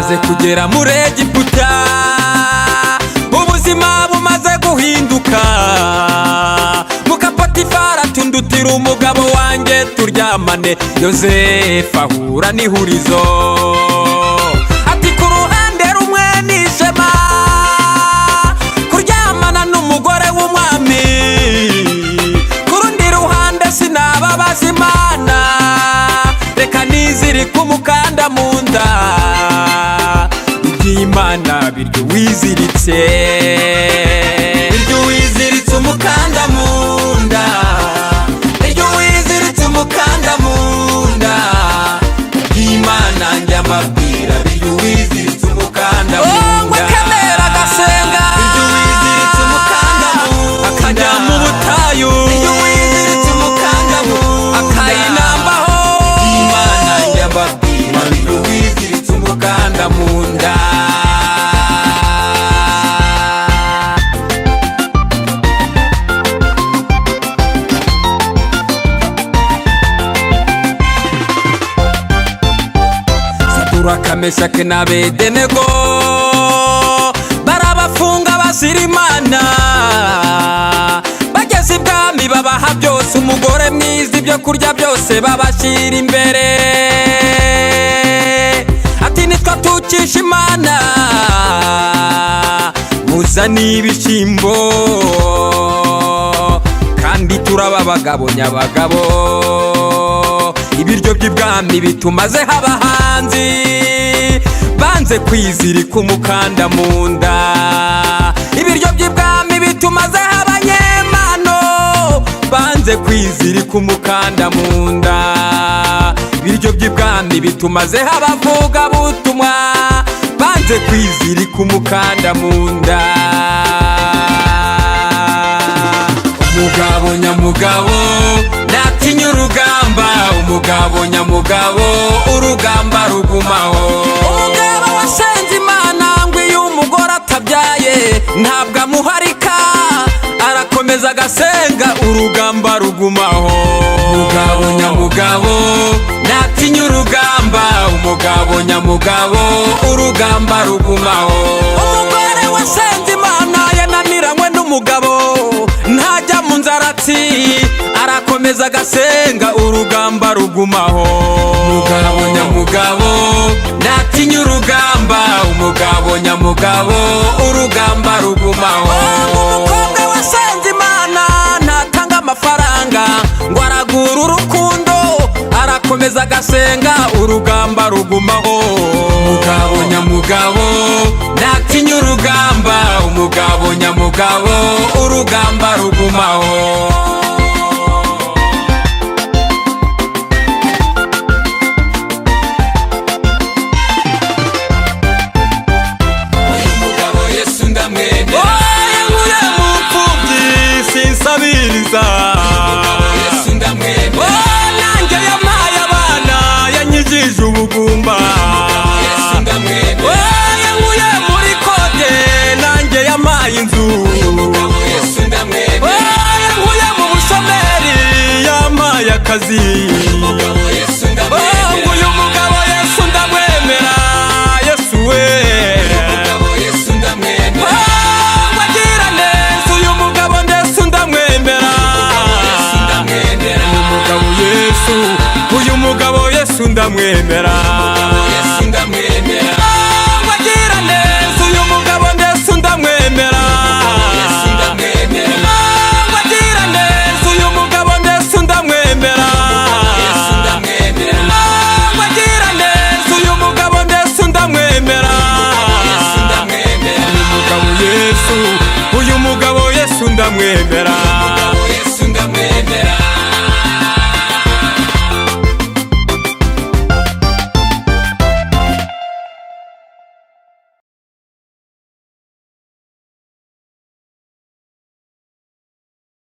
tumaze kugera muri Egiputa, ubuzima bumaze guhinduka. Muka Potifara tundutira umugabo wanjye turyamane. Yozefu ahura n'ihurizo, ati ku ruhande rumwe n'ishema kuryamana n'umugore w'umwami, ku rundi ruhande sinababaza Imana, reka nizirike umukanda mu nda. Iby'Imana biryo wiziritse, biryo wiziritse umukanda mu nda, biryo wiziritse umukanda mu nda. Iby'Imana njya mbabwira, biryo wiziritse umukanda mu nda. Kamera gasenga, biryo wiziritse umukanda mu nda, akajya mu butayu, biryo wiziritse umukanda mu nda, akayinambaho. Iby'Imana njya mbabwira, biryo wiziritse umukanda mu nda. Kameshake na Abedenego barabafunga bazira Imana, bageze ibwami babaha byose, umugore mwiza, ibyo kurya byose babashyira imbere. Ati nitwa tukisha Imana, muzane ibishyimbo kandi turaba abagabo nyabagabo. Ibiryo by'ibwami bitumaze abahanzi, banze kwizirika umukanda mu nda. Ibiryo by'ibwami bitumaze abanyemano, banze kwizirika umukanda mu nda. Ibiryo by'ibwami bitumaze abavuga butumwa, banze kwizirika umukanda mu nda. Umugabo nyamugabo natinya urugamba, umugabo nyamugabo urugamba rugumaho. Umugabo wasenze Imana ngo iyo umugore atabyaye ntabwo amuharika, arakomeza agasenga urugamba rugumaho. Umugabo nyamugabo natinya urugamba, umugabo nyamugabo urugamba rugumaho. Umugore wasenze Imana yananiranywe n'umugabo, ntajya mu nzaratsi, arakomeza agasenga urugamba rugumaho. Umugabo nyamugabo natinya urugamba, umugabo nyamugabo urugamba rugumaho. Umukobwa wasenze Imana ntatanga amafaranga ngo aragura urukundo, arakomeza agasenga urugamba rugumaho. Umugabo nyamugabo natinya urugamba, umugabo nyamugabo urugamba rugumaho. Uyu mugabo Yesu ndamwemera, yankuye mu mfubyi sinsabiriza. Yesu ndamwemera, nanjye yampaye abana, yanyigije ubugumba. Yesu ndamwemera, yankuye muri kode, nanjye yampaye inzu. Yesu ndamwemera, yankuye mu bushomeri, yampaye akazi. Yesu ndamwemera, uyu mugabo Yesu ndamwemera. Yesu we, Yesu ndamwemera, wagira neza, uyu mugabo Yesu ndamwemera. Yesu ndamwemera, uyu mugabo Yesu, uyu mugabo Yesu ndamwemera. Yesu ndamwemera, wagira neza, uyu mugabo Yesu ndamwemera. Yesu ndamwemera, wagira neza, uyu mugabo Yesu ndamwemera. Yesu ndamwemera, wagira neza, uyu mugabo Yesu ndamwemera. Yesu ndamwemera, uyu mugabo Yesu, uyu mugabo Yesu ndamwemera.